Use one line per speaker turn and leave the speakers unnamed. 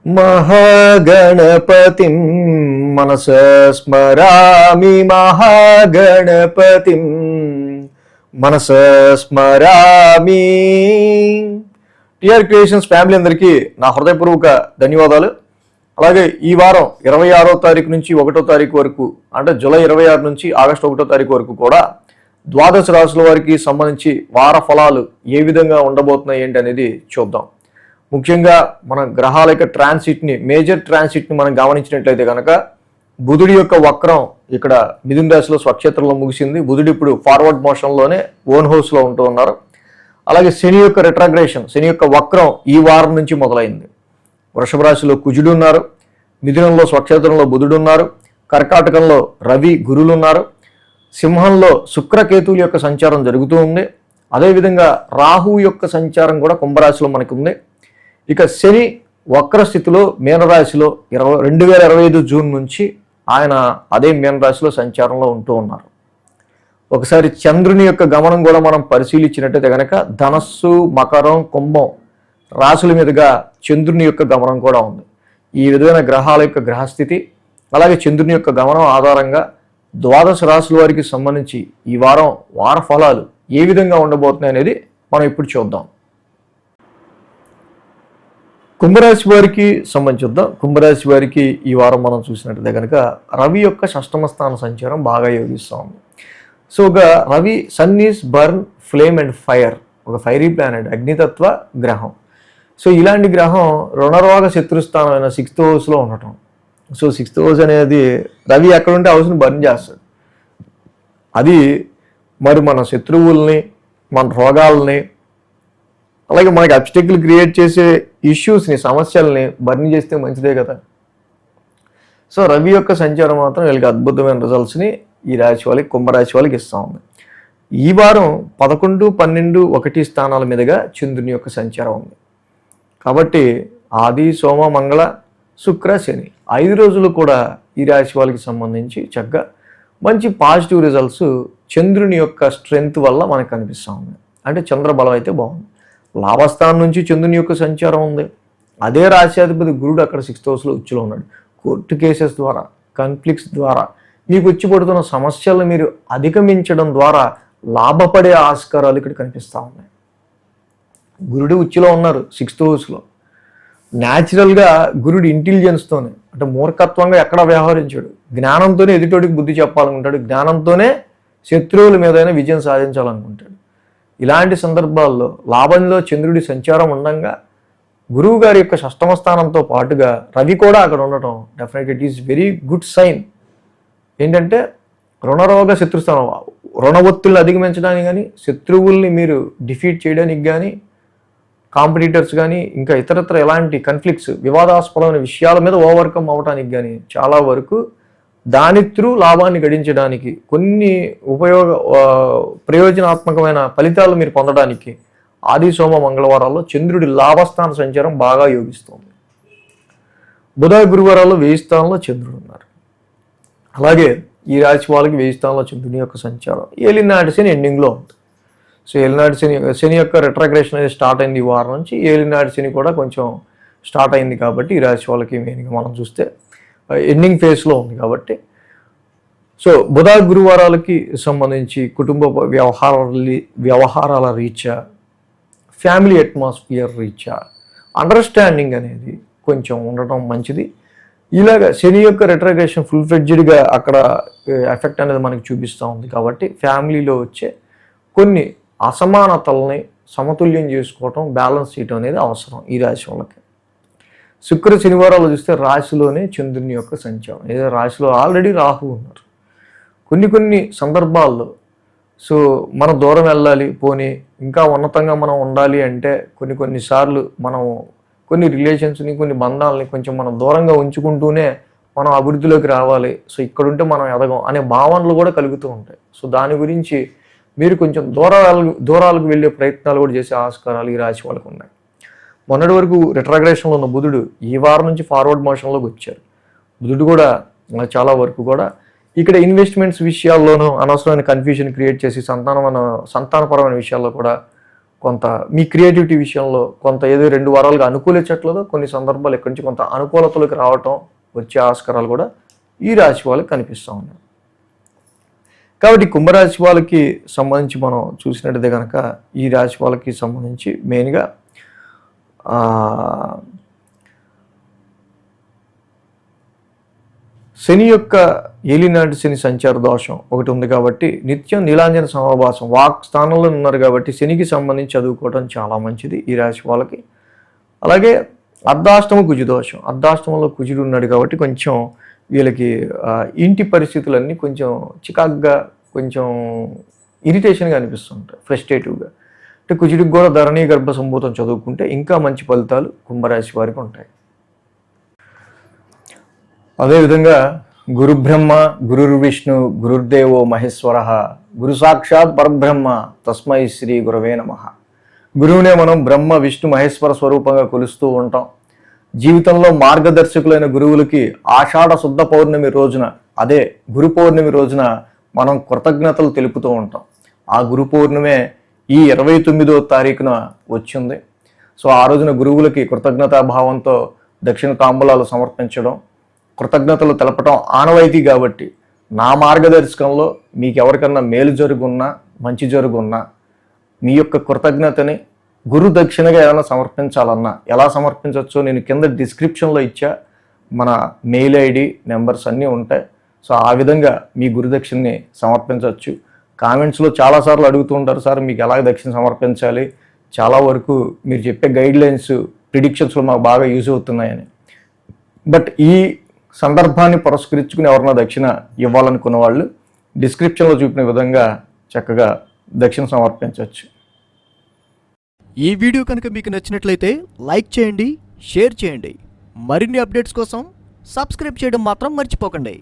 మహాగణపతిం మనసా స్మరామి మహాగణపతిం మనసా స్మరామి. TR creations family అందరికీ నా హృదయపూర్వక ధన్యవాదాలు. అలాగే ఈ వారం 26వ తారీఖు నుంచి 1వ తారీఖు వరకు, అంటే జూలై 26 నుంచి ఆగస్టు 1వ తారీఖు వరకు కూడా ద్వాదశ రాశుల వారికి సంబంధించి వార ఫలాలు ఏ విధంగా ఉండబోతున్నాయి ఏంటి అనేది చూద్దాం. ముఖ్యంగా మన గ్రహాల యొక్క ట్రాన్సిట్ని, మేజర్ ట్రాన్సిట్ని మనం గమనించినట్లయితే కనుక బుధుడి యొక్క వక్రం ఇక్కడ మిథున రాశిలో స్వక్షేత్రంలో ముగిసింది. బుధుడు ఇప్పుడు ఫార్వర్డ్ మోషన్లోనే ఓన్ హౌస్లో ఉంటూ ఉన్నారు. అలాగే శని యొక్క రిట్రాగ్రేషన్, శని యొక్క వక్రం ఈ వారం నుంచి మొదలైంది. వృషభ రాశిలో కుజుడు ఉన్నారు, మిథునంలో స్వక్షేత్రంలో బుధుడు ఉన్నారు, కర్కాటకంలో రవి గురువులు ఉన్నారు, సింహంలో శుక్రకేతువుల యొక్క సంచారం జరుగుతూ ఉంది. అదేవిధంగా రాహు యొక్క సంచారం కూడా కుంభరాశిలో మనకు ఉంది. ఇక శని వక్రస్థితిలో మీనరాశిలో 2025 జూన్ నుంచి ఆయన అదే మీనరాశిలో సంచారంలో ఉంటూ ఉన్నారు. ఒకసారి చంద్రుని యొక్క గమనం కూడా మనం పరిశీలించినట్టయితే కనుక ధనస్సు, మకరం, కుంభం రాశుల మీదుగా చంద్రుని యొక్క గమనం కూడా ఉంది. ఈ విధమైన గ్రహాల యొక్క గ్రహస్థితి అలాగే చంద్రుని యొక్క గమనం ఆధారంగా ద్వాదశ రాశుల వారికి సంబంధించి ఈ వారం వార ఫలాలు ఏ విధంగా ఉండబోతున్నాయి అనేది మనం ఇప్పుడు చూద్దాం. కుంభరాశి వారికి సంబంధించి చూద్దాం. కుంభరాశి వారికి ఈ వారం మనం చూసినట్లయితే కనుక రవి యొక్క షష్టమ స్థాన సంచారం బాగా యోగిస్తూ ఉంది. సో ఒక Ravi sun is burn, flame and fire, ఒక ఫైరీ ప్లానెట్, అగ్నితత్వ గ్రహం. సో ఇలాంటి గ్రహం రుణరోగ శత్రుస్థానమైన 6th హౌస్లో ఉండటం. సో 6th హౌస్ అనేది రవి ఎక్కడ ఉంటే హౌస్ని బర్న్ చేస్తాడు. అది మరి మన శత్రువుల్ని, మన రోగాల్ని, అలాగే మనకి అబ్స్టెకిల్ క్రియేట్ చేసే ఇష్యూస్ని, సమస్యల్ని బర్న్ చేస్తే మంచిదే కదా. సో రవి యొక్క సంచారం మాత్రం వీళ్ళకి అద్భుతమైన రిజల్ట్స్ని ఈ రాశి వాళ్ళకి, కుంభరాశి వాళ్ళకి ఇస్తూ ఉంది. ఈ వారం 11, 12, 1 స్థానాల మీదుగా చంద్రుని యొక్క సంచారం ఉంది. కాబట్టి ఆది, సోమ, మంగళ, శుక్ర, శని 5 రోజులు కూడా ఈ రాశి వాళ్ళకి సంబంధించి చక్కగా మంచి పాజిటివ్ రిజల్ట్స్ చంద్రుని యొక్క స్ట్రెంగ్త్ వల్ల మనకు కనిపిస్తూ ఉంది. అంటే చంద్రబలం అయితే బాగుంది. లాభస్థానం నుంచి చంద్రుని యొక్క సంచారం ఉంది. అదే రాశ్యాధిపతి గురుడు అక్కడ 6th హౌస్లో ఉచ్చులో ఉన్నాడు. కోర్టు కేసెస్ ద్వారా, కాన్ఫ్లిక్ట్స్ ద్వారా మీకు వచ్చి పడుతున్న సమస్యలను మీరు అధిగమించడం ద్వారా లాభపడే ఆస్కారాలు ఇక్కడ కనిపిస్తూ ఉన్నాయి. గురుడు ఉచ్చులో ఉన్నారు 6th హౌస్లో. న్యాచురల్గా గురుడు ఇంటెలిజెన్స్తోనే, అంటే మూర్ఖత్వంగా ఎక్కడ వ్యవహరించాడు, జ్ఞానంతోనే ఎదుటోడికి బుద్ధి చెప్పాలనుకుంటాడు, జ్ఞానంతోనే శత్రువుల మీదైనా విజయం సాధించాలనుకుంటాడు. ఇలాంటి సందర్భాల్లో లాభంలో చంద్రుడి సంచారం ఉండగా గురువు గారి యొక్క షష్టమ స్థానంతో పాటుగా రవి కూడా అక్కడ ఉండటం డెఫినెట్గా it is very good sign. ఏంటంటే రుణరోగ శత్రుస్థానం, రుణ ఒత్తుల్ని అధిగమించడానికి కానీ, శత్రువుల్ని మీరు డిఫీట్ చేయడానికి కానీ, కాంపిటీటర్స్ కానీ, ఇంకా ఇతరత్ర ఎలాంటి కన్ఫ్లిక్ట్స్, వివాదాస్పదమైన విషయాల మీద ఓవర్కమ్ అవ్వడానికి కానీ చాలా వరకు దాని త్రూ లాభాన్ని గడించడానికి, కొన్ని ప్రయోజనాత్మకమైన ఫలితాలు మీరు పొందడానికి ఆది, సోమ, మంగళవారాల్లో చంద్రుడి లాభస్థాన సంచారం బాగా యోగిస్తుంది. బుధ, గురువారాల్లో 1000 స్థానంలో చంద్రుడు ఉన్నారు. అలాగే ఈ రాశి వాళ్ళకి 1000 స్థానంలో చంద్రుని యొక్క సంచారం ఏలినాటి శని ఎండింగ్లో ఉంది. సో ఏలినాటి శని యొక్క రిట్రాగ్రేషన్ అనేది స్టార్ట్ అయింది ఈ వారం నుంచి. ఏలినాటి శని కూడా కొంచెం స్టార్ట్ అయింది కాబట్టి ఈ రాశి వాళ్ళకి మెయిన్గా మనం చూస్తే ఎండింగ్ ఫేజ్లో ఉంది కాబట్టి. సో బుధ, గురువారాలకి సంబంధించి కుటుంబ వ్యవహారాల రీత్యా, ఫ్యామిలీ అట్మాస్ఫియర్ రీత్యా అండర్స్టాండింగ్ అనేది కొంచెం ఉండటం మంచిది. ఇలాగ శని యొక్క రిట్రాగ్రేషన్ ఫుల్ ఫ్లెడ్జ్డ్గా అక్కడ ఎఫెక్ట్ అనేది మనకి చూపిస్తూ ఉంది కాబట్టి ఫ్యామిలీలో వచ్చే కొన్ని అసమానతల్ని సమతుల్యం చేసుకోవటం, బ్యాలెన్స్ చేయటం అనేది అవసరం ఈ రాశి వాళ్ళకి. శుక్ర, శనివారాలు చూస్తే రాశిలోనే చంద్రుని యొక్క సంచారం, ఏదో రాశిలో ఆల్రెడీ రాహు ఉన్నారు. కొన్ని సందర్భాల్లో సో మనం దూరం వెళ్ళాలి, పోనీ ఇంకా ఉన్నతంగా మనం ఉండాలి అంటే కొన్నిసార్లు మనం కొన్ని రిలేషన్స్ని, కొన్ని బంధాలని కొంచెం మనం దూరంగా ఉంచుకుంటూనే మనం అభివృద్ధిలోకి రావాలి. సో ఇక్కడుంటే మనం ఎదగం అనే భావనలు కూడా కలుగుతూ ఉంటాయి. సో దాని గురించి మీరు కొంచెం దూరాలకు వెళ్ళే ప్రయత్నాలు కూడా చేసే ఆస్కారాలు ఈ రాశి వాళ్ళకు ఉన్నాయి. మొన్నటి వరకు రిట్రాగ్రేషన్లో ఉన్న బుధుడు ఈ వారం నుంచి ఫార్వర్డ్ మోషన్లోకి వచ్చారు. బుధుడు కూడా చాలా వరకు కూడా ఇక్కడ ఇన్వెస్ట్మెంట్స్ విషయాల్లోనూ అనవసరమైన కన్ఫ్యూజన్ క్రియేట్ చేసి సంతానపరమైన విషయాల్లో కూడా కొంత మీ క్రియేటివిటీ విషయంలో కొంత ఏదో 2 వారాలుగా అనుకూలించట్లేదో కొన్ని సందర్భాలు ఇక్కడి నుంచి కొంత అనుకూలతలకు రావటం వచ్చే ఆస్కారాలు కూడా ఈ రాశి వాళ్ళకి కనిపిస్తూ ఉన్నాయి. కాబట్టి కుంభరాశి వాళ్ళకి సంబంధించి మనం చూసినట్టయితే కనుక ఈ రాశి వాళ్ళకి సంబంధించి మెయిన్గా శని యొక్క ఏలినాటి శని సంచార దోషం ఒకటి ఉంది కాబట్టి నిత్యం నీలాంజన సమాభాసం వాక్ స్థానంలో ఉన్నారు కాబట్టి శనికి సంబంధించి చదువుకోవడం చాలా మంచిది ఈ రాశి వాళ్ళకి. అలాగే అర్ధాష్టమ కుజు దోషం, అర్ధాష్టమంలో కుజుడు ఉన్నాడు కాబట్టి కొంచెం వీళ్ళకి ఇంటి పరిస్థితులన్నీ కొంచెం చికాగ్గా కొంచెం ఇరిటేషన్గా అనిపిస్తుంటాయి, ఫ్రస్ట్రేటివ్గా. అంటే కుజుడికి కూడా ధరణీ గర్భ సంభూతం చదువుకుంటే ఇంకా మంచి ఫలితాలు కుంభరాశి వారికి ఉంటాయి. అదేవిధంగా గురు బ్రహ్మ గురుర్విష్ణు గురుర్దేవో మహేశ్వర గురు సాక్షాత్ పరబ్రహ్మ తస్మై శ్రీ గురవే నమః. గురువునే మనం బ్రహ్మ విష్ణు మహేశ్వర స్వరూపంగా కొలుస్తూ ఉంటాం. జీవితంలో మార్గదర్శకులైన గురువులకి ఆషాఢ శుద్ధ పౌర్ణమి రోజున, అదే గురు పౌర్ణమి రోజున మనం కృతజ్ఞతలు తెలుపుతూ ఉంటాం. ఆ గురు పౌర్ణమే ఈ 29వ తారీఖున వచ్చింది. సో ఆ రోజున గురువులకి కృతజ్ఞతాభావంతో దక్షిణ తాంబూలాలు సమర్పించడం, కృతజ్ఞతలు తెలపడం ఆనవాయితీ కాబట్టి నా మార్గదర్శకంలో మీకు ఎవరికన్నా మేలు జరుగున్నా మంచి జరుగున్నా మీ యొక్క కృతజ్ఞతని గురు దక్షిణగా ఏమైనా సమర్పించాలన్నా ఎలా సమర్పించవచ్చో నేను కింద డిస్క్రిప్షన్లో ఇచ్చా. మన మెయిల్ ఐడి నెంబర్స్ అన్నీ ఉంటాయి. సో ఆ విధంగా మీ గురు దక్షిణని సమర్పించవచ్చు. కామెంట్స్లో చాలాసార్లు అడుగుతూ ఉంటారు, సార్ మీకు ఎలాగ దక్షిణ సమర్పించాలి, చాలా వరకు మీరు చెప్పే గైడ్లైన్స్ ప్రిడిక్షన్స్లో మాకు బాగా యూజ్ అవుతున్నాయని. బట్ ఈ సందర్భాన్ని పురస్కరించుకుని ఎవరన్నా దక్షిణ ఇవ్వాలనుకున్న వాళ్ళు డిస్క్రిప్షన్లో చూపిన విధంగా చక్కగా దక్షిణ సమర్పించవచ్చు.
ఈ వీడియో కనుక మీకు నచ్చినట్లయితే లైక్ చేయండి, షేర్ చేయండి. మరిన్ని అప్డేట్స్ కోసం సబ్స్క్రైబ్ చేయడం మాత్రం మర్చిపోకండి.